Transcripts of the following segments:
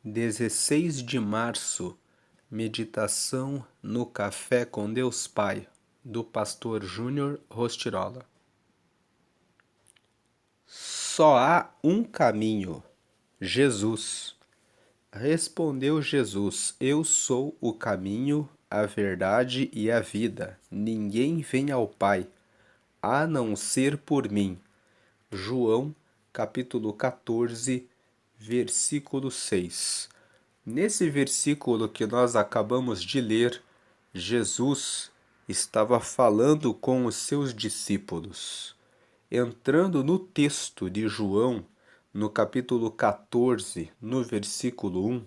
16 de março, meditação no Café com Deus Pai, do pastor Júnior Rostirola. Só há um caminho, Jesus. Respondeu Jesus: Eu sou o caminho, a verdade e a vida. Ninguém vem ao Pai, a não ser por mim. João, capítulo 14, versículo 6. Nesse versículo que nós acabamos de ler, Jesus estava falando com os seus discípulos. Entrando no texto de João, no capítulo 14, no versículo 1,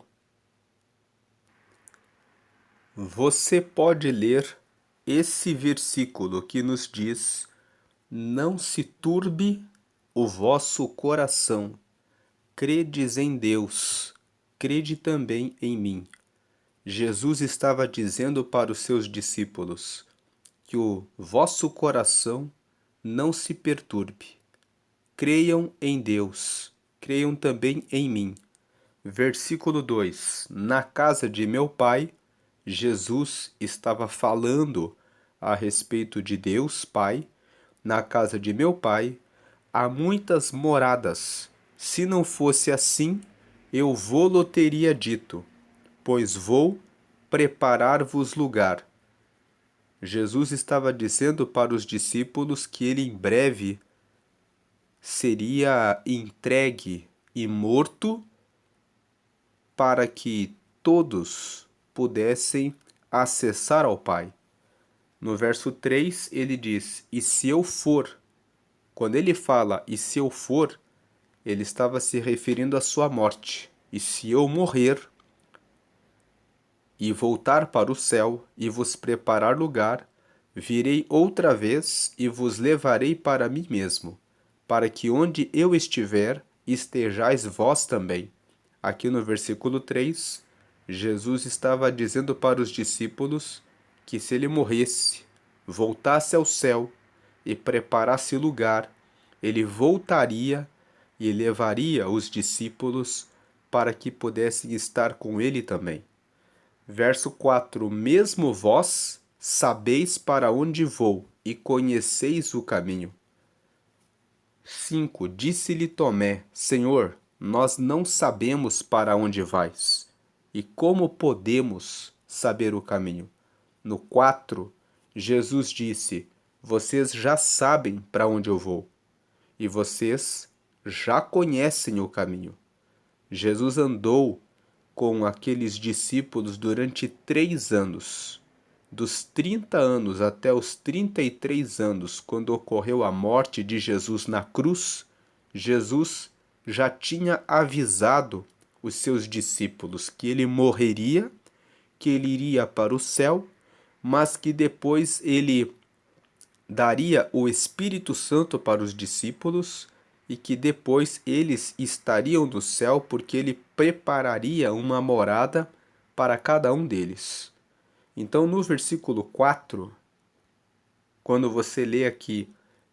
você pode ler esse versículo que nos diz: Não se turbe o vosso coração. Credes em Deus, crede também em mim. Jesus estava dizendo para os seus discípulos que o vosso coração não se perturbe. Creiam em Deus, creiam também em mim. Versículo 2: Na casa de meu Pai, Jesus estava falando a respeito de Deus Pai. Na casa de meu Pai há muitas moradas. Se não fosse assim, eu vô-lo teria dito, pois vou preparar-vos lugar. Jesus estava dizendo para os discípulos que ele em breve seria entregue e morto para que todos pudessem acessar ao Pai. No verso 3 ele diz: E se eu for? Quando ele fala e se eu for, ele estava se referindo à sua morte. E se eu morrer e voltar para o céu e vos preparar lugar, virei outra vez e vos levarei para mim mesmo, para que onde eu estiver, estejais vós também. Aqui no versículo 3, Jesus estava dizendo para os discípulos que se ele morresse, voltasse ao céu e preparasse lugar, ele voltaria e levaria os discípulos para que pudessem estar com ele também. Verso 4: Mesmo vós sabeis para onde vou e conheceis o caminho. 5. Disse-lhe Tomé: Senhor, nós não sabemos para onde vais, e como podemos saber o caminho? No 4, Jesus disse: Vocês já sabem para onde eu vou, e vocês já conhecem o caminho. Jesus andou com aqueles discípulos durante 3 anos. Dos 30 anos até os 33 anos, quando ocorreu a morte de Jesus na cruz, Jesus já tinha avisado os seus discípulos que ele morreria, que ele iria para o céu, mas que depois ele daria o Espírito Santo para os discípulos e que depois eles estariam no céu porque ele prepararia uma morada para cada um deles. Então, no versículo 4, quando você lê aqui,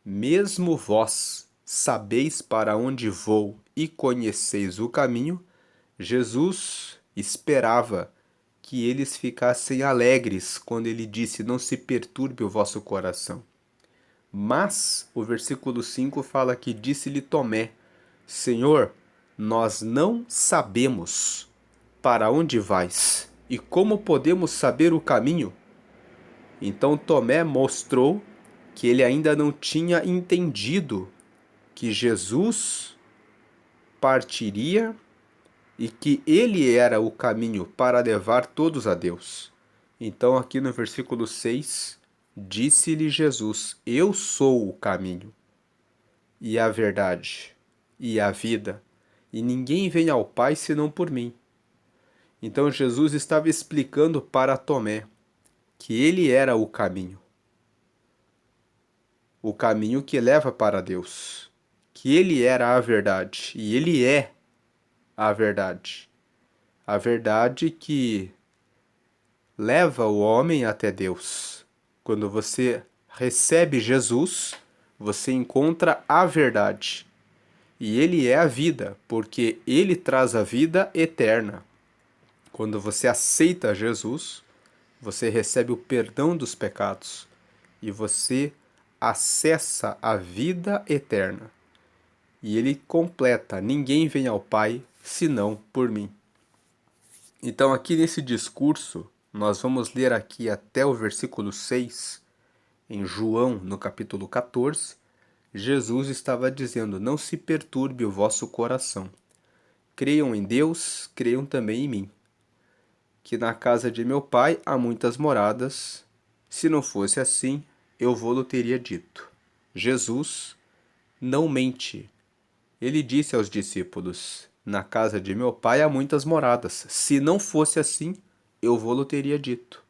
mesmo vós sabeis para onde vou e conheceis o caminho, Jesus esperava que eles ficassem alegres quando ele disse: Não se perturbe o vosso coração. Mas o versículo 5 fala que disse-lhe Tomé: Senhor, nós não sabemos para onde vais e como podemos saber o caminho. Então Tomé mostrou que ele ainda não tinha entendido que Jesus partiria e que ele era o caminho para levar todos a Deus. Então aqui no versículo 6, disse-lhe Jesus: Eu sou o caminho e a verdade e a vida, e ninguém vem ao Pai senão por mim. Então Jesus estava explicando para Tomé que ele era o caminho que leva para Deus, que ele era a verdade e ele é a verdade que leva o homem até Deus. Quando você recebe Jesus, você encontra a verdade. E ele é a vida, porque ele traz a vida eterna. Quando você aceita Jesus, você recebe o perdão dos pecados e você acessa a vida eterna. E ele completa: ninguém vem ao Pai senão por mim. Então, aqui nesse discurso, nós vamos ler aqui até o versículo 6, em João, no capítulo 14. Jesus estava dizendo: não se perturbe o vosso coração. Creiam em Deus, creiam também em mim. Que na casa de meu pai há muitas moradas. Se não fosse assim, eu vou-lo teria dito. Jesus não mente. Ele disse aos discípulos: na casa de meu pai há muitas moradas. Se não fosse assim, eu vou-lo teria dito.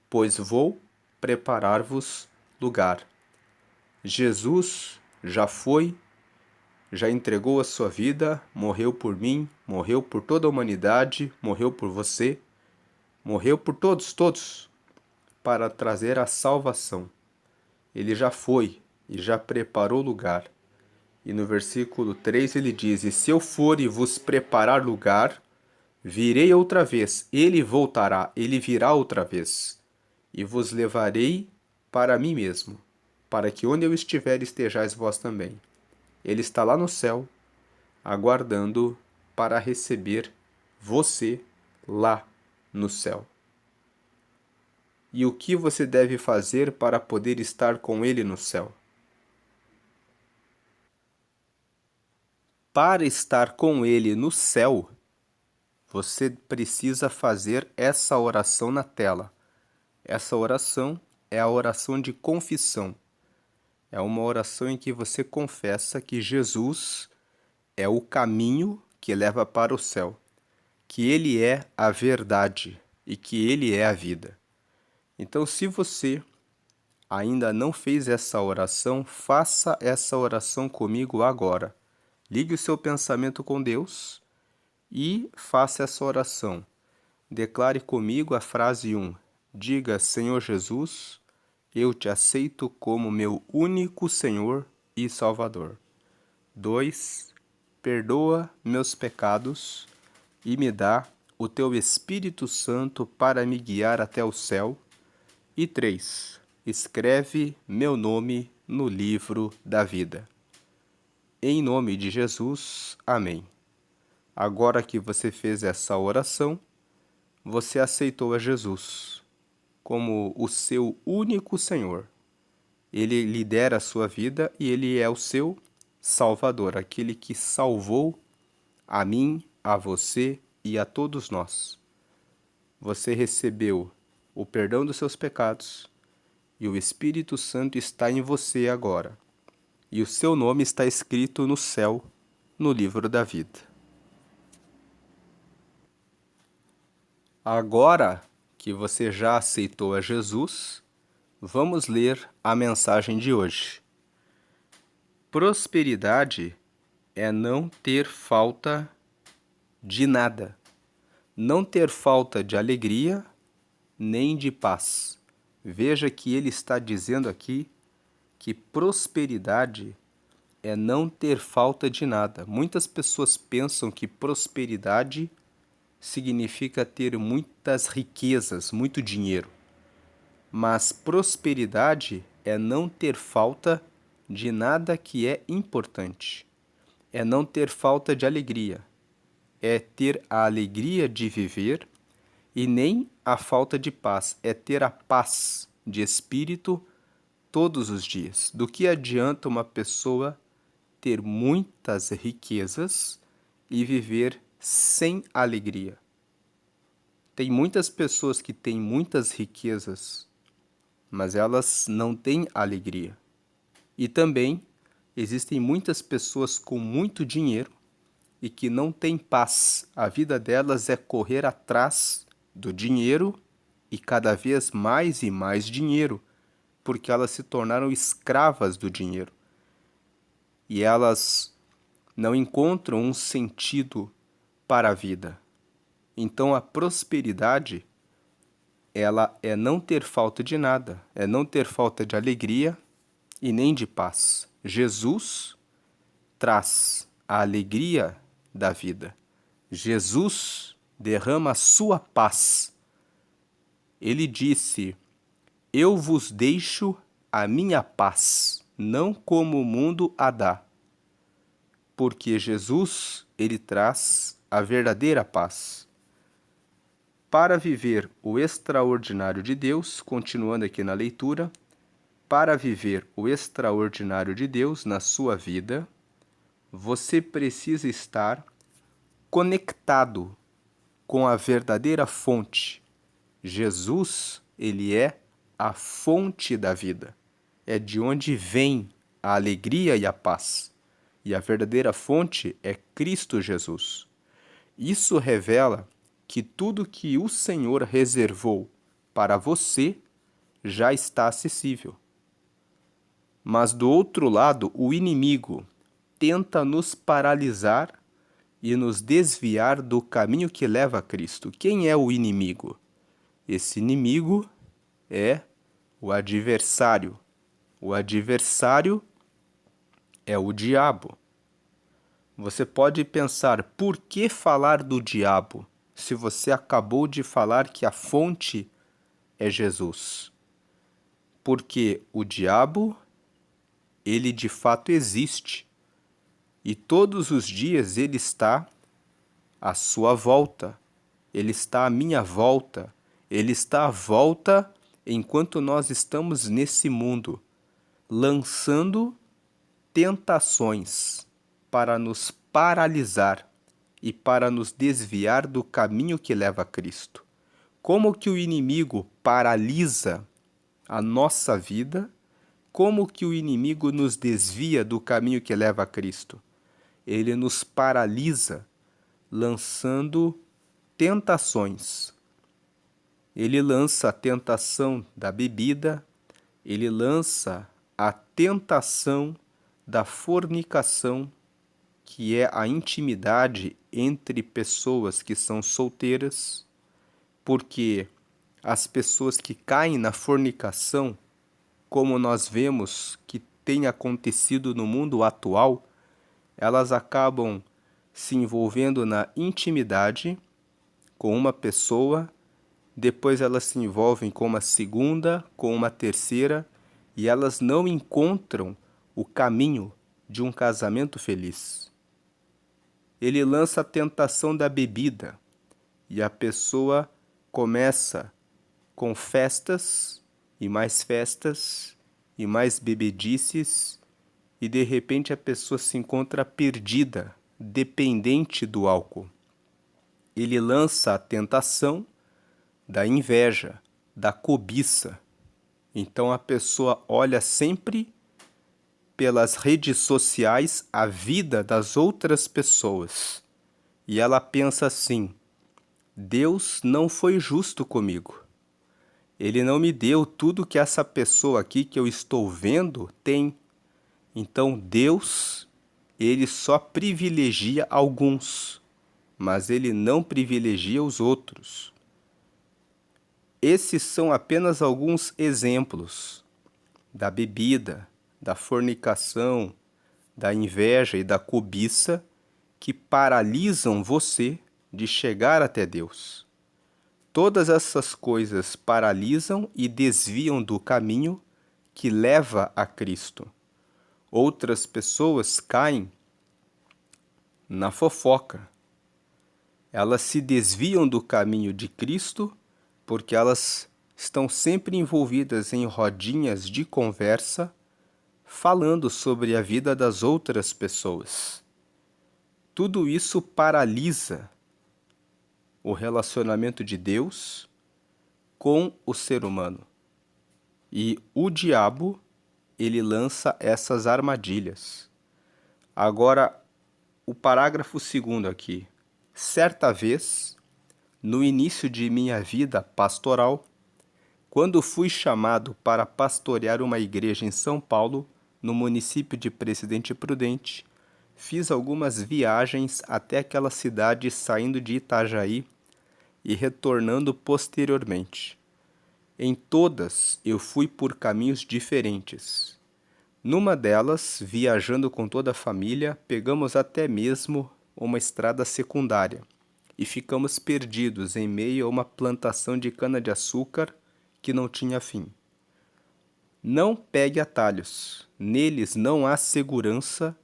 Pois vou preparar-vos lugar. Jesus já foi, já entregou a sua vida, morreu por mim, morreu por toda a humanidade, morreu por você, morreu por todos, para trazer a salvação. Ele já foi e já preparou lugar. E no versículo 3 ele diz: e se eu for e vos preparar lugar, virei outra vez, ele voltará, ele virá outra vez, e vos levarei para mim mesmo, para que onde eu estiver estejais vós também. Ele está lá no céu, aguardando para receber você lá no céu. E o que você deve fazer para poder estar com ele no céu? Para estar com ele no céu, você precisa fazer essa oração na tela. Essa oração é a oração de confissão. É uma oração em que você confessa que Jesus é o caminho que leva para o céu, que ele é a verdade e que ele é a vida. Então, se você ainda não fez essa oração, faça essa oração comigo agora. Ligue o seu pensamento com Deus e faça essa oração. Declare comigo a frase 1. Diga: Senhor Jesus, eu te aceito como meu único Senhor e Salvador. 2. Perdoa meus pecados e me dá o teu Espírito Santo para me guiar até o céu. E 3. Escreve meu nome no livro da vida. Em nome de Jesus, amém. Agora que você fez essa oração, você aceitou a Jesus como o seu único Senhor. Ele lidera a sua vida e ele é o seu Salvador, aquele que salvou a mim, a você e a todos nós. Você recebeu o perdão dos seus pecados e o Espírito Santo está em você agora. E o seu nome está escrito no céu, no livro da vida. Agora que você já aceitou a Jesus, vamos ler a mensagem de hoje. Prosperidade é não ter falta de nada, não ter falta de alegria nem de paz. Veja que ele está dizendo aqui que prosperidade é não ter falta de nada. Muitas pessoas pensam que prosperidade significa ter muitas riquezas, muito dinheiro. Mas prosperidade é não ter falta de nada que é importante. É não ter falta de alegria. É ter a alegria de viver e nem a falta de paz. É ter a paz de espírito todos os dias. Do que adianta uma pessoa ter muitas riquezas e viver sem alegria? Tem muitas pessoas que têm muitas riquezas, mas elas não têm alegria. E também existem muitas pessoas com muito dinheiro e que não têm paz. A vida delas é correr atrás do dinheiro e cada vez mais e mais dinheiro, porque elas se tornaram escravas do dinheiro. E elas não encontram um sentido para a vida. Então a prosperidade, ela é não ter falta de nada, é não ter falta de alegria e nem de paz. Jesus traz a alegria da vida. Jesus derrama a sua paz. Ele disse: eu vos deixo a minha paz, não como o mundo a dá. Porque Jesus, ele traz a verdadeira paz. Para viver o extraordinário de Deus, continuando aqui na leitura, para viver o extraordinário de Deus na sua vida, você precisa estar conectado com a verdadeira fonte. Jesus, ele é a fonte da vida. É de onde vem a alegria e a paz. E a verdadeira fonte é Cristo Jesus. Isso revela que tudo que o Senhor reservou para você já está acessível. Mas do outro lado, o inimigo tenta nos paralisar e nos desviar do caminho que leva a Cristo. Quem é o inimigo? Esse inimigo é o adversário. O adversário é o diabo. Você pode pensar, por que falar do diabo se você acabou de falar que a fonte é Jesus? Porque o diabo, ele de fato existe. E todos os dias ele está à sua volta. Ele está à minha volta. Ele está à volta enquanto nós estamos nesse mundo, lançando tentações para nos paralisar e para nos desviar do caminho que leva a Cristo. Como que o inimigo paralisa a nossa vida? Como que o inimigo nos desvia do caminho que leva a Cristo? Ele nos paralisa lançando tentações. Ele lança a tentação da bebida, ele lança a tentação da fornicação, que é a intimidade entre pessoas que são solteiras, porque as pessoas que caem na fornicação, como nós vemos que tem acontecido no mundo atual, elas acabam se envolvendo na intimidade com uma pessoa, depois elas se envolvem com uma segunda, com uma terceira, e elas não encontram o caminho de um casamento feliz. Ele lança a tentação da bebida, e a pessoa começa com festas, e mais bebedices, e de repente a pessoa se encontra perdida, dependente do álcool. Ele lança a tentação da inveja, da cobiça. Então a pessoa olha sempre pelas redes sociais a vida das outras pessoas. E ela pensa assim: Deus não foi justo comigo. Ele não me deu tudo que essa pessoa aqui que eu estou vendo tem. Então Deus, ele só privilegia alguns, mas ele não privilegia os outros. Esses são apenas alguns exemplos da bebida, da fornicação, da inveja e da cobiça que paralisam você de chegar até Deus. Todas essas coisas paralisam e desviam do caminho que leva a Cristo. Outras pessoas caem na fofoca. Elas se desviam do caminho de Cristo porque elas estão sempre envolvidas em rodinhas de conversa, falando sobre a vida das outras pessoas. Tudo isso paralisa o relacionamento de Deus com o ser humano. E o diabo, ele lança essas armadilhas. Agora, o parágrafo 2º aqui. Certa vez, no início de minha vida pastoral, quando fui chamado para pastorear uma igreja em São Paulo, no município de Presidente Prudente, fiz algumas viagens até aquela cidade saindo de Itajaí e retornando posteriormente. Em todas, eu fui por caminhos diferentes. Numa delas, viajando com toda a família, pegamos até mesmo uma estrada secundária. e ficamos perdidos em meio a uma plantação de cana-de-açúcar que não tinha fim. Não pegue atalhos, neles não há segurança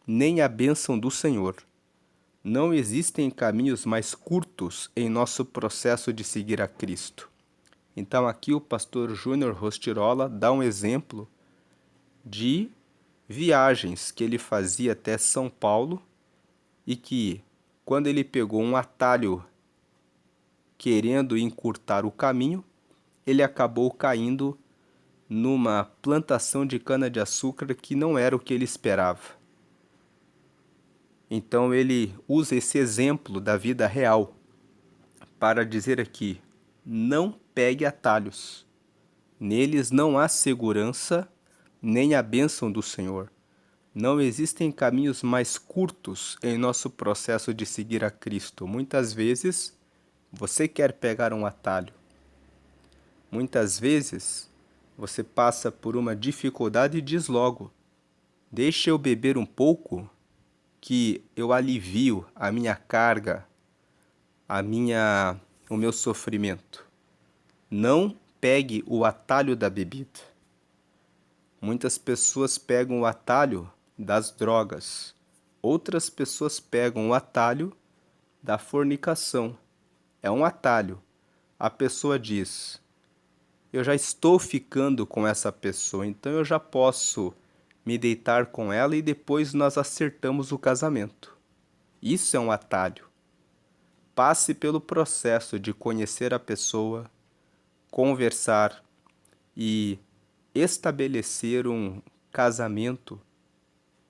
nem a bênção do Senhor. Não existem caminhos mais curtos em nosso processo de seguir a Cristo. Então aqui o pastor Júnior Rostirola dá um exemplo de viagens que ele fazia até São Paulo e que, quando ele pegou um atalho querendo encurtar o caminho, ele acabou caindo numa plantação de cana-de-açúcar que não era o que ele esperava. Então ele usa esse exemplo da vida real para dizer aqui: não pegue atalhos. Neles não há segurança nem a bênção do Senhor. Não existem caminhos mais curtos em nosso processo de seguir a Cristo. Muitas vezes você quer pegar um atalho. Muitas vezes você passa por uma dificuldade e diz logo: deixa eu beber um pouco que eu alivio a minha carga, o meu sofrimento. Não pegue o atalho da bebida. Muitas pessoas pegam o atalho das drogas. Outras pessoas pegam o atalho da fornicação. É um atalho. A pessoa diz: eu já estou ficando com essa pessoa, então eu já posso me deitar com ela e depois nós acertamos o casamento. Isso é um atalho. Passe pelo processo de conhecer a pessoa, conversar e estabelecer um casamento.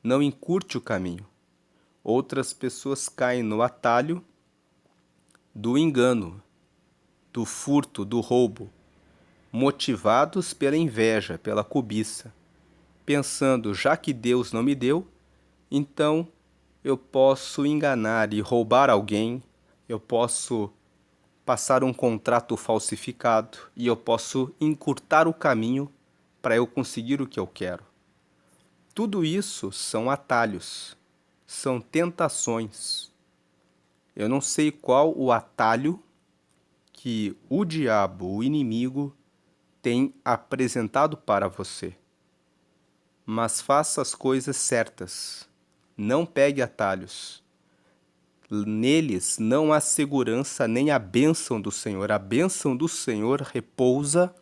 Não encurte o caminho. Outras pessoas caem no atalho do engano, do furto, do roubo, motivados pela inveja, pela cobiça, pensando: já que Deus não me deu, então eu posso enganar e roubar alguém, eu posso passar um contrato falsificado e eu posso encurtar o caminho para eu conseguir o que eu quero. Tudo isso são atalhos, são tentações. Eu não sei qual o atalho que o diabo, o inimigo, tem apresentado para você. Mas faça as coisas certas. Não pegue atalhos. Neles não há segurança nem a bênção do Senhor. A bênção do Senhor repousa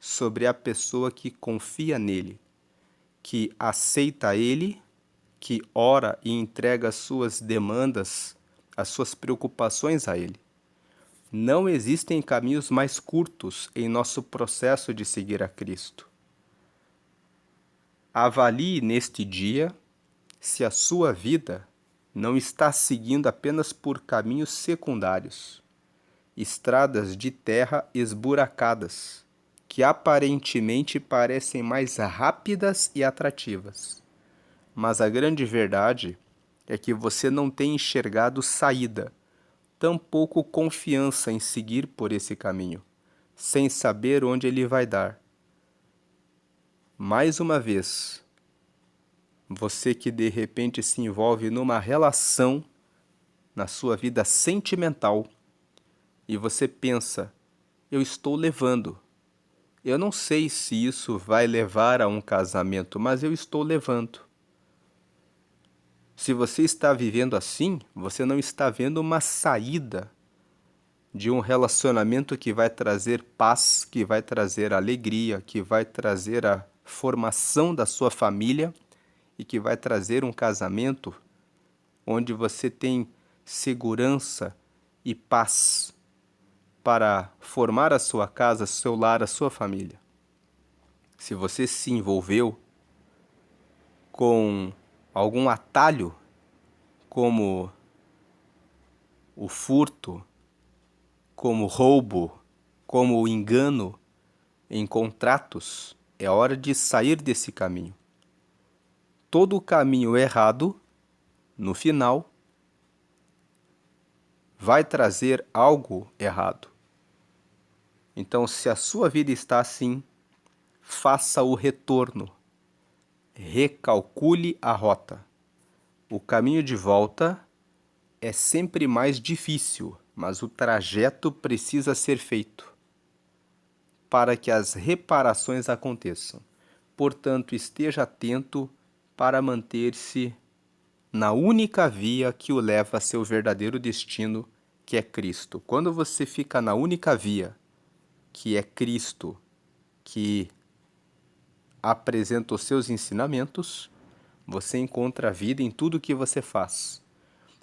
sobre a pessoa que confia nele, que aceita ele, que ora e entrega as suas demandas, as suas preocupações a ele. Não existem caminhos mais curtos em nosso processo de seguir a Cristo. Avalie neste dia se a sua vida não está seguindo apenas por caminhos secundários, estradas de terra esburacadas, que aparentemente parecem mais rápidas e atrativas. Mas a grande verdade é que você não tem enxergado saída, tampouco confiança em seguir por esse caminho, sem saber onde ele vai dar. Mais uma vez, você que de repente se envolve numa relação na sua vida sentimental e você pensa: eu estou levando. Eu não sei se isso vai levar a um casamento, mas eu estou levando. Se você está vivendo assim, você não está vendo uma saída de um relacionamento que vai trazer paz, que vai trazer alegria, que vai trazer a formação da sua família e que vai trazer um casamento onde você tem segurança e paz para formar a sua casa, seu lar, a sua família. Se você se envolveu com algum atalho, como o furto, como o roubo, como o engano em contratos, é hora de sair desse caminho. Todo o caminho errado, no final, vai trazer algo errado. Então, se a sua vida está assim, faça o retorno. Recalcule a rota. O caminho de volta é sempre mais difícil, mas o trajeto precisa ser feito para que as reparações aconteçam. Portanto, esteja atento para manter-se na única via que o leva a seu verdadeiro destino, que é Cristo. Quando você fica na única via, que é Cristo, que apresenta os seus ensinamentos, você encontra a vida em tudo que você faz.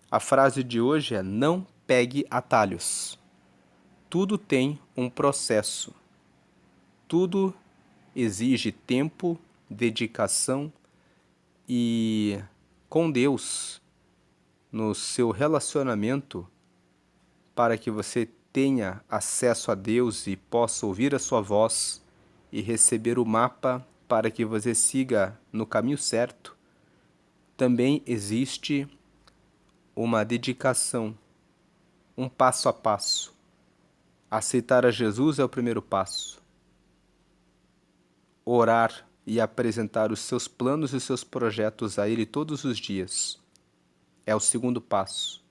A frase de hoje é: não pegue atalhos. Tudo tem um processo. Tudo exige tempo, dedicação e com Deus no seu relacionamento, para que você tenha acesso a Deus e possa ouvir a sua voz e receber o mapa para que você siga no caminho certo. Também existe uma dedicação, um passo a passo. Aceitar a Jesus é o primeiro passo. Orar e apresentar os seus planos e os seus projetos a Ele todos os dias é o segundo passo.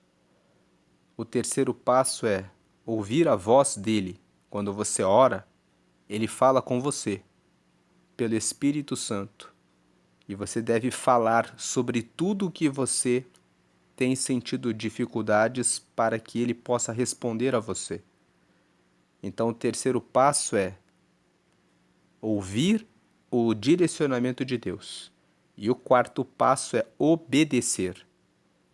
O terceiro passo é ouvir a voz dele. Quando você ora, ele fala com você pelo Espírito Santo. E você deve falar sobre tudo o que você tem sentido dificuldades para que ele possa responder a você. Então, o terceiro passo é ouvir o direcionamento de Deus. E o quarto passo é obedecer.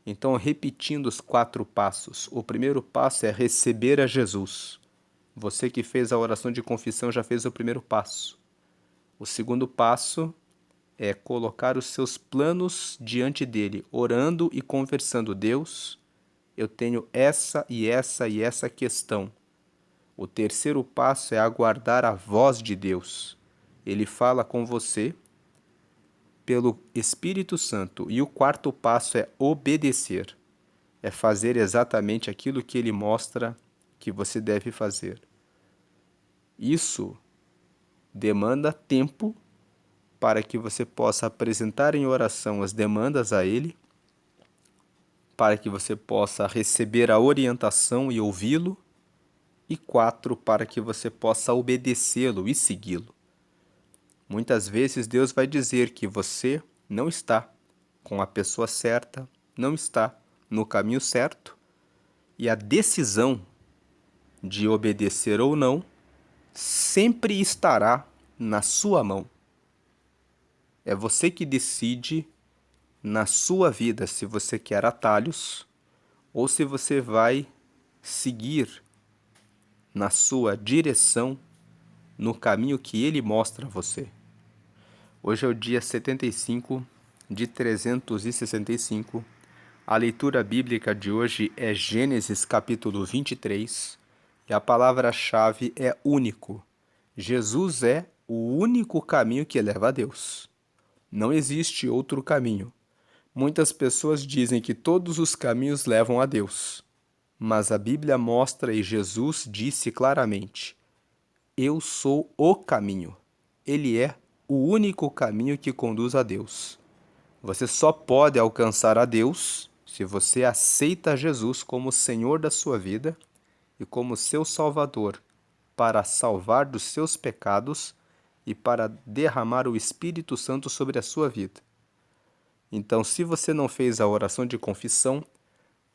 Então, repetindo os 4 passos, o primeiro passo é receber a Jesus. Você que fez a oração de confissão já fez o primeiro passo. O segundo passo é colocar os seus planos diante dele, orando e conversando. Deus, eu tenho essa e essa e essa questão. O terceiro passo é aguardar a voz de Deus. Ele fala com você pelo Espírito Santo. E o quarto passo é obedecer. É fazer exatamente aquilo que ele mostra que você deve fazer. Isso demanda tempo para que você possa apresentar em oração as demandas a ele, para que você possa receber a orientação e ouvi-lo, e 4, para que você possa obedecê-lo e segui-lo. Muitas vezes Deus vai dizer que você não está com a pessoa certa, não está no caminho certo, e a decisão de obedecer ou não sempre estará na sua mão. É você que decide na sua vida se você quer atalhos ou se você vai seguir na sua direção, no caminho que ele mostra a você. Hoje é o dia 75 de 365. A leitura bíblica de hoje é Gênesis capítulo 23 e a palavra-chave é único. Jesus é o único caminho que leva a Deus. Não existe outro caminho. Muitas pessoas dizem que todos os caminhos levam a Deus, mas a Bíblia mostra e Jesus disse claramente: eu sou o caminho. Ele é o único caminho que conduz a Deus. Você só pode alcançar a Deus se você aceita Jesus como Senhor da sua vida e como seu Salvador, para salvar dos seus pecados e para derramar o Espírito Santo sobre a sua vida. Então, se você não fez a oração de confissão,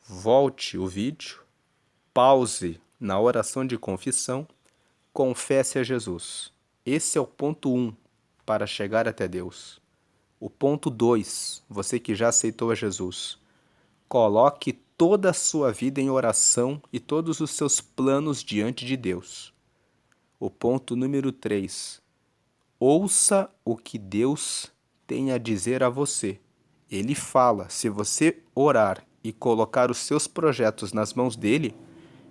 volte o vídeo, pause na oração de confissão, confesse a Jesus. Esse é o ponto 1 para chegar até Deus. O ponto 2, você que já aceitou a Jesus, coloque toda a sua vida em oração e todos os seus planos diante de Deus. O ponto número 3, ouça o que Deus tem a dizer a você. Ele fala, se você orar e colocar os seus projetos nas mãos dele,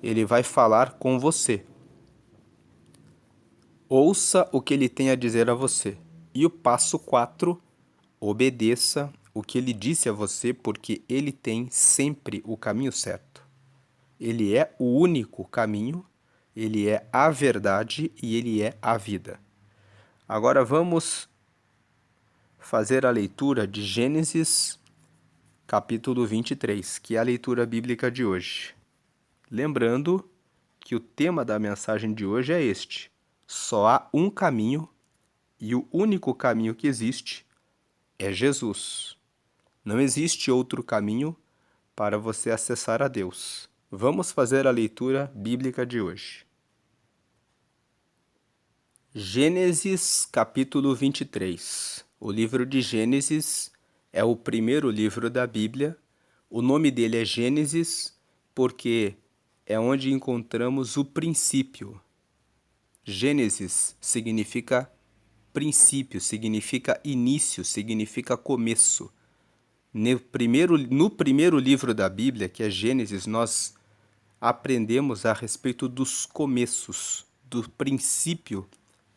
ele vai falar com você. Ouça o que ele tem a dizer a você. E o passo 4, obedeça o que ele disse a você, porque ele tem sempre o caminho certo. Ele é o único caminho, ele é a verdade e ele é a vida. Agora vamos fazer a leitura de Gênesis capítulo 23, que é a leitura bíblica de hoje. Lembrando que o tema da mensagem de hoje é este: só há um caminho e o único caminho que existe é Jesus. Não existe outro caminho para você acessar a Deus. Vamos fazer a leitura bíblica de hoje. Gênesis capítulo 23. O livro de Gênesis é o primeiro livro da Bíblia. O nome dele é Gênesis porque é onde encontramos o princípio. Gênesis significa princípio, significa início, significa começo. No primeiro livro da Bíblia, que é Gênesis, nós aprendemos a respeito dos começos, do princípio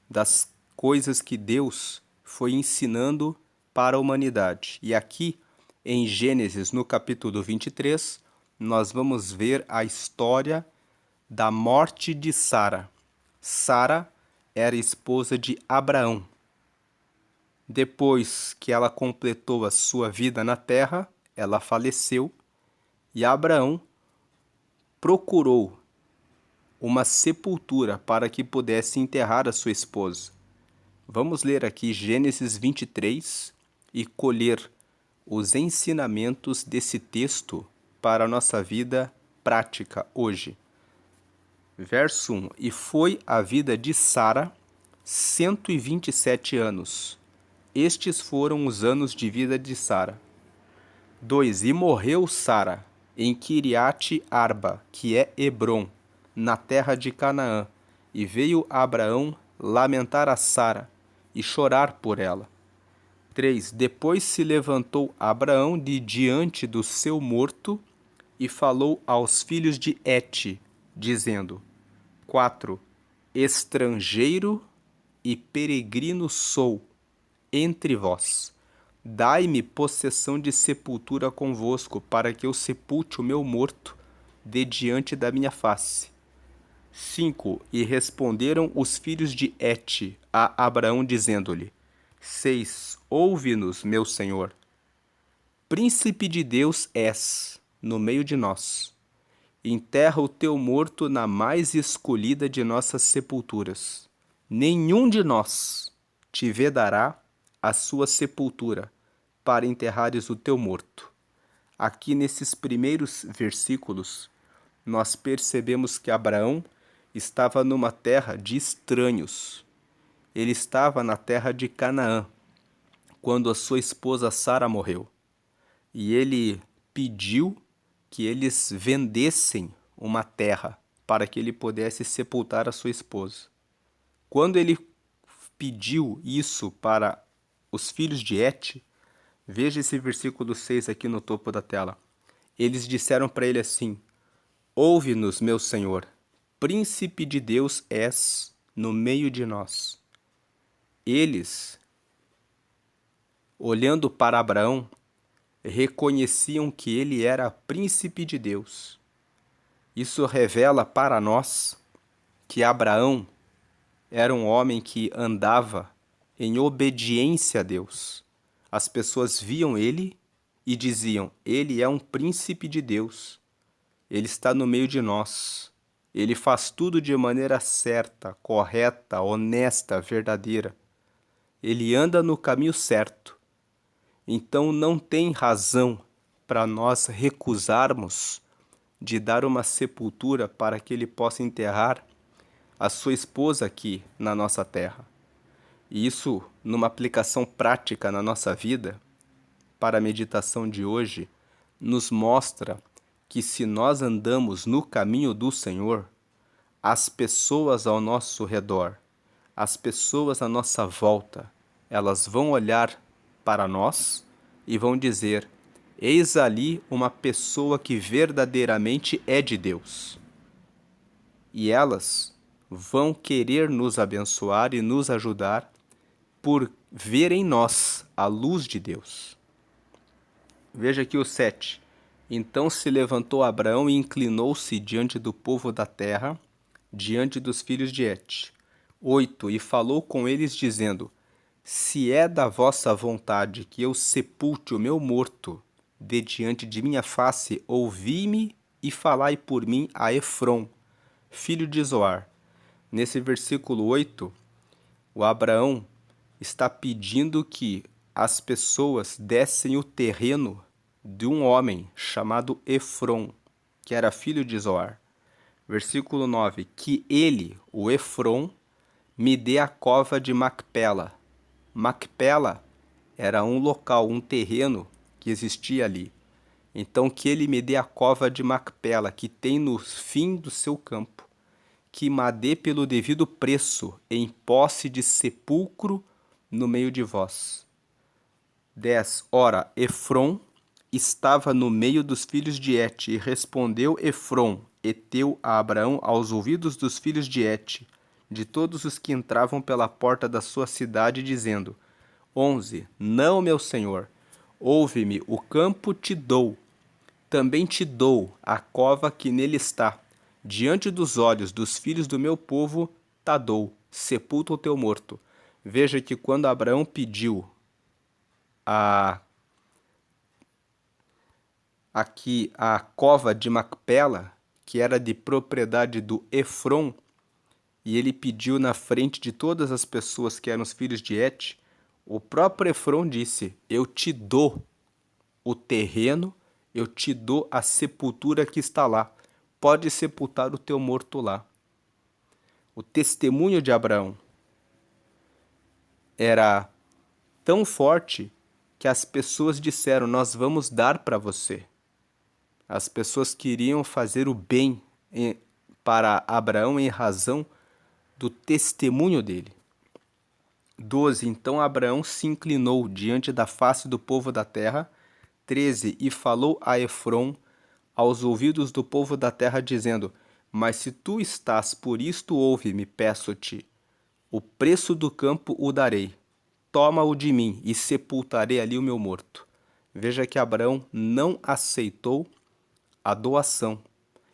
das coisas que Deus foi ensinando para a humanidade. E aqui, em Gênesis, no capítulo 23, nós vamos ver a história da morte de Sara. Sara era esposa de Abraão. Depois que ela completou a sua vida na terra, ela faleceu e Abraão procurou uma sepultura para que pudesse enterrar a sua esposa. Vamos ler aqui Gênesis 23 e colher os ensinamentos desse texto para a nossa vida prática hoje. Verso 1: E foi a vida de Sara 127 anos. Estes foram os anos de vida de Sara. 2. E morreu Sara em Quiriate Arba, que é Hebrom, na terra de Canaã. E veio Abraão lamentar a Sara e chorar por ela. 3. Depois se levantou Abraão de diante do seu morto e falou aos filhos de Et, dizendo: 4. Estrangeiro e peregrino sou entre vós. Dai-me possessão de sepultura convosco, para que eu sepulte o meu morto de diante da minha face. 5. E responderam os filhos de Et a Abraão, dizendo-lhe: 6. Ouve-nos, meu senhor. Príncipe de Deus és no meio de nós. Enterra o teu morto na mais escolhida de nossas sepulturas. Nenhum de nós te vedará a sua sepultura, para enterrares o teu morto. Aqui nesses primeiros versículos, nós percebemos que Abraão estava numa terra de estranhos. Ele estava na terra de Canaã, quando a sua esposa Sara morreu. E ele pediu que eles vendessem uma terra para que ele pudesse sepultar a sua esposa. Quando ele pediu isso para os filhos de Et, veja esse versículo 6 aqui no topo da tela. Eles disseram para ele assim: ouve-nos, meu senhor, príncipe de Deus és no meio de nós. Eles, olhando para Abraão, reconheciam que ele era príncipe de Deus. Isso revela para nós que Abraão era um homem que andava em obediência a Deus. As pessoas viam ele e diziam: ele é um príncipe de Deus. Ele está no meio de nós. Ele faz tudo de maneira certa, correta, honesta, verdadeira. Ele anda no caminho certo. Então não tem razão para nós recusarmos de dar uma sepultura para que ele possa enterrar a sua esposa aqui na nossa terra. E isso, numa aplicação prática na nossa vida, para a meditação de hoje, nos mostra que se nós andamos no caminho do Senhor, as pessoas ao nosso redor, as pessoas à nossa volta, elas vão olhar para nós e vão dizer: eis ali uma pessoa que verdadeiramente é de Deus. E elas vão querer nos abençoar e nos ajudar por ver em nós a luz de Deus. Veja aqui o 7. Então se levantou Abraão e inclinou-se diante do povo da terra, diante dos filhos de Et. 8. E falou com eles, dizendo: se é da vossa vontade que eu sepulte o meu morto de diante de minha face, ouvi-me e falai por mim a Efrom, filho de Zoar. Nesse versículo 8, o Abraão está pedindo que as pessoas dessem o terreno de um homem chamado Efrom, que era filho de Zoar. Versículo 9, que ele, o Efrom, me dê a cova de Macpela. Macpela era um local, um terreno que existia ali. Então que ele me dê a cova de Macpela, que tem no fim do seu campo, que me dê pelo devido preço, em posse de sepulcro no meio de vós. 10. Ora, Efrom estava no meio dos filhos de Et, e respondeu Efrom, heteu, a Abraão aos ouvidos dos filhos de Et, de todos os que entravam pela porta da sua cidade, dizendo: 11. Não, meu senhor, ouve-me, o campo te dou. Também te dou a cova que nele está. Diante dos olhos dos filhos do meu povo, ta dou, sepulta o teu morto. Veja que quando Abraão pediu aqui a cova de Macpela, que era de propriedade do Efrom, e ele pediu na frente de todas as pessoas que eram os filhos de Et, o próprio Efrom disse: eu te dou o terreno, eu te dou a sepultura que está lá. Pode sepultar o teu morto lá. O testemunho de Abraão era tão forte que as pessoas disseram: nós vamos dar para você. As pessoas queriam fazer o bem para Abraão em razão do testemunho dele. 12. Então Abraão se inclinou diante da face do povo da terra. 13. E falou a Efrom aos ouvidos do povo da terra, dizendo: mas se tu estás por isto, ouve-me, peço-te. O preço do campo o darei. Toma-o de mim e sepultarei ali o meu morto. Veja que Abraão não aceitou a doação.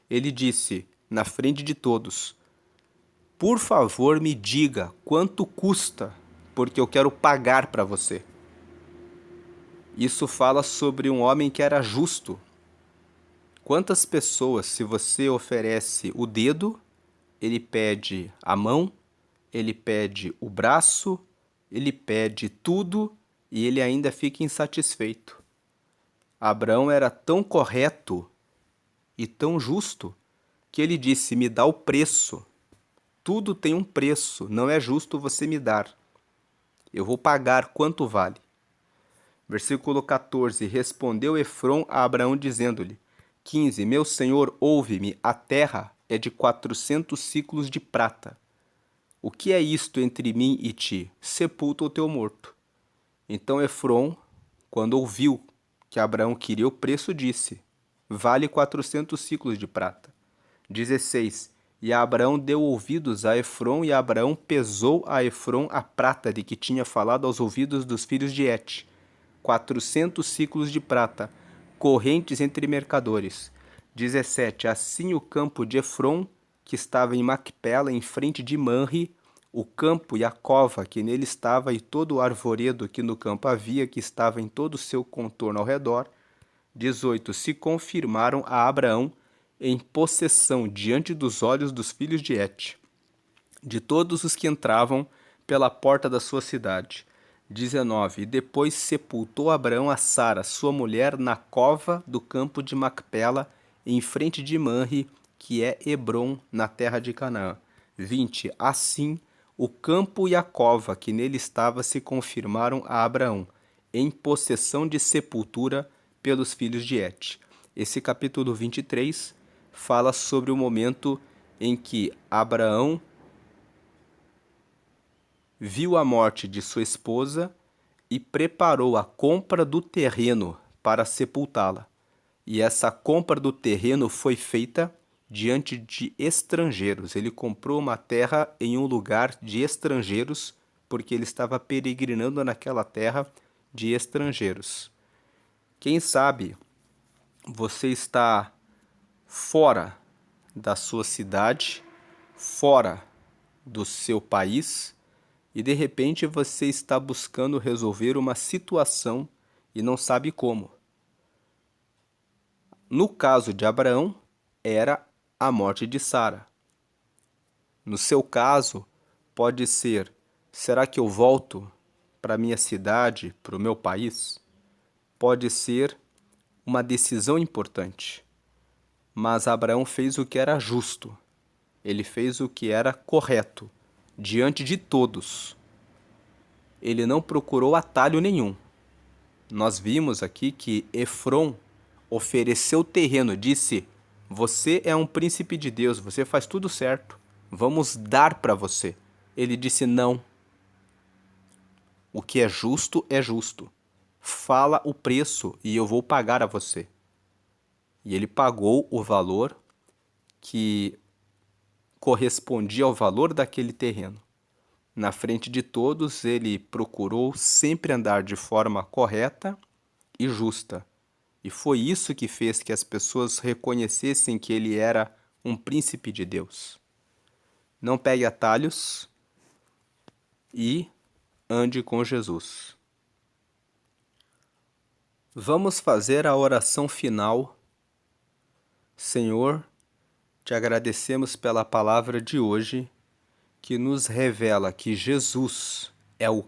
Ele disse, na frente de todos: por favor, me diga quanto custa, porque eu quero pagar para você. Isso fala sobre um homem que era justo. Quantas pessoas, se você oferece o dedo, ele pede a mão, ele pede o braço, ele pede tudo e ele ainda fica insatisfeito. Abraão era tão correto e tão justo que ele disse: me dá o preço. Tudo tem um preço, não é justo você me dar. Eu vou pagar quanto vale. Versículo 14. Respondeu Efrom a Abraão, dizendo-lhe: 15. Meu senhor, ouve-me, a terra é de 400 siclos de prata. O que é isto entre mim e ti? Sepulta o teu morto. Então Efrom, quando ouviu que Abraão queria o preço, disse: vale 400 siclos de prata. 16. E Abraão deu ouvidos a Efrom, e Abraão pesou a Efrom a prata de que tinha falado aos ouvidos dos filhos de Et. 400 siclos de prata, correntes entre mercadores. 17. Assim o campo de Efrom, que estava em Macpela, em frente de Manre, o campo e a cova que nele estava, e todo o arvoredo que no campo havia, que estava em todo o seu contorno ao redor. 18. Se confirmaram a Abraão em possessão diante dos olhos dos filhos de Et, de todos os que entravam pela porta da sua cidade. 19. E depois sepultou Abraão a Sara, sua mulher, na cova do campo de Macpela, em frente de Manre, que é Hebrom, na terra de Canaã. 20. Assim, o campo e a cova que nele estava se confirmaram a Abraão, em possessão de sepultura pelos filhos de Et. Esse capítulo 23 fala sobre o momento em que Abraão viu a morte de sua esposa e preparou a compra do terreno para sepultá-la. E essa compra do terreno foi feita diante de estrangeiros. Ele comprou uma terra em um lugar de estrangeiros, porque ele estava peregrinando naquela terra de estrangeiros. Quem sabe você está fora da sua cidade, fora do seu país, e de repente você está buscando resolver uma situação e não sabe como. No caso de Abraão, era a morte de Sara. No seu caso, pode ser: será que eu volto para minha cidade, para o meu país? Pode ser uma decisão importante. Mas Abraão fez o que era justo. Ele fez o que era correto, diante de todos. Ele não procurou atalho nenhum. Nós vimos aqui que Efron ofereceu terreno, disse: você é um príncipe de Deus, você faz tudo certo, vamos dar para você. Ele disse: não, o que é justo, fala o preço e eu vou pagar a você. E ele pagou o valor que correspondia ao valor daquele terreno. Na frente de todos, ele procurou sempre andar de forma correta e justa. E foi isso que fez que as pessoas reconhecessem que ele era um príncipe de Deus. Não pegue atalhos e ande com Jesus. Vamos fazer a oração final. Senhor, te agradecemos pela palavra de hoje, que nos revela que Jesus é o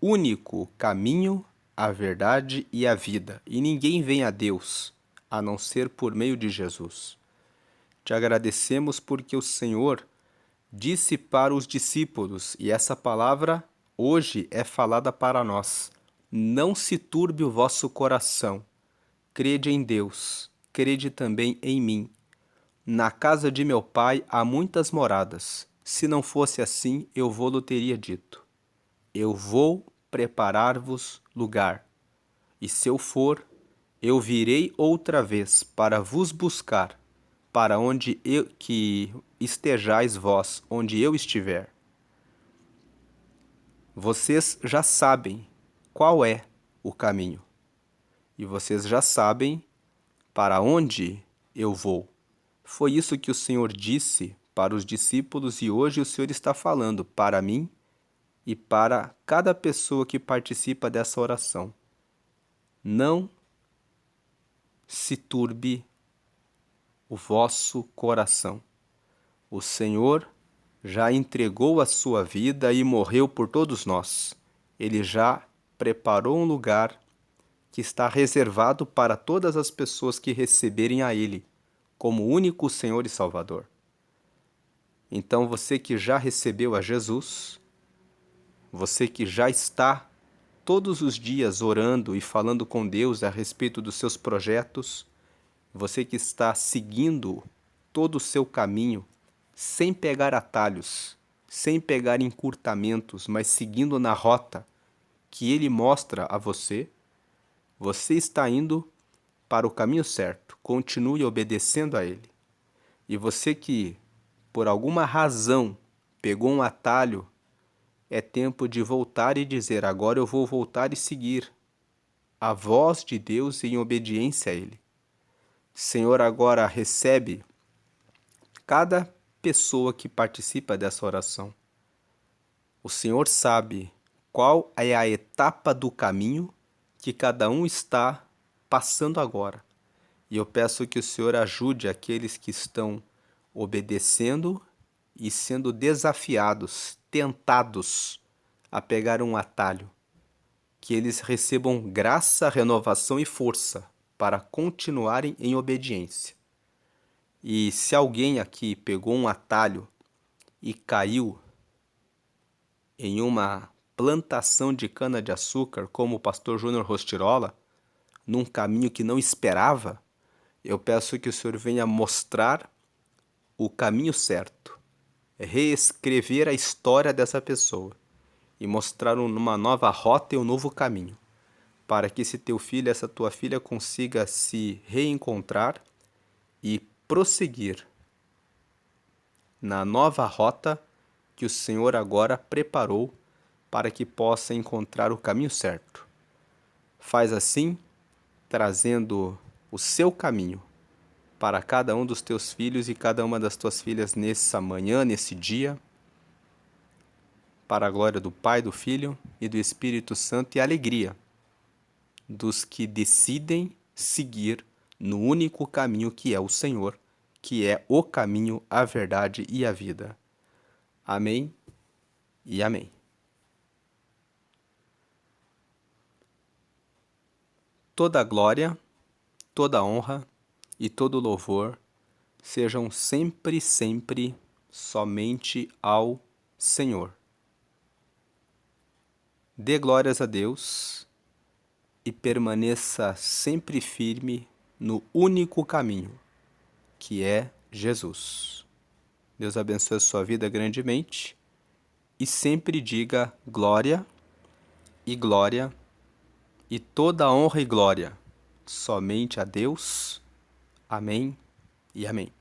único caminho, a verdade e a vida, e ninguém vem a Deus a não ser por meio de Jesus. Te agradecemos porque o Senhor disse para os discípulos, e essa palavra hoje é falada para nós: não se turbe o vosso coração, crede em Deus, crede também em mim. Na casa de meu pai há muitas moradas. Se não fosse assim, eu vou-lo teria dito. Eu vou preparar-vos lugar. E se eu for, eu virei outra vez para vos buscar, para onde que estejais vós, onde eu estiver. Vocês já sabem qual é o caminho. E vocês já sabem para onde eu vou. Foi isso que o Senhor disse para os discípulos e hoje o Senhor está falando para mim e para cada pessoa que participa dessa oração. Não se turbe o vosso coração. O Senhor já entregou a sua vida e morreu por todos nós. Ele já preparou um lugar que está reservado para todas as pessoas que receberem a Ele como único Senhor e Salvador. Então você que já recebeu a Jesus, você que já está todos os dias orando e falando com Deus a respeito dos seus projetos, você que está seguindo todo o seu caminho, sem pegar atalhos, sem pegar encurtamentos, mas seguindo na rota que Ele mostra a você, você está indo para o caminho certo. Continue obedecendo a Ele. E você que, por alguma razão, pegou um atalho, é tempo de voltar e dizer: agora eu vou voltar e seguir a voz de Deus em obediência a Ele. Senhor, agora recebe cada pessoa que participa dessa oração. O Senhor sabe qual é a etapa do caminho que cada um está passando agora. E eu peço que o Senhor ajude aqueles que estão obedecendo e sendo desafiados, tentados a pegar um atalho. Que eles recebam graça, renovação e força para continuarem em obediência. E se alguém aqui pegou um atalho e caiu em uma plantação de cana-de-açúcar, como o pastor Júnior Rostirola, num caminho que não esperava, eu peço que o Senhor venha mostrar o caminho certo, reescrever a história dessa pessoa e mostrar uma nova rota e um novo caminho, para que esse teu filho, essa tua filha consiga se reencontrar e prosseguir na nova rota que o Senhor agora preparou para que possa encontrar o caminho certo. Faz assim, trazendo o seu caminho para cada um dos teus filhos e cada uma das tuas filhas nessa manhã, nesse dia, para a glória do Pai, do Filho e do Espírito Santo e a alegria dos que decidem seguir no único caminho que é o Senhor, que é o caminho, a verdade e a vida. Amém e amém. Toda glória, toda honra e todo louvor sejam sempre, sempre somente ao Senhor. Dê glórias a Deus e permaneça sempre firme no único caminho, que é Jesus. Deus abençoe a sua vida grandemente e sempre diga glória e toda honra e glória somente a Deus. Amém e amém.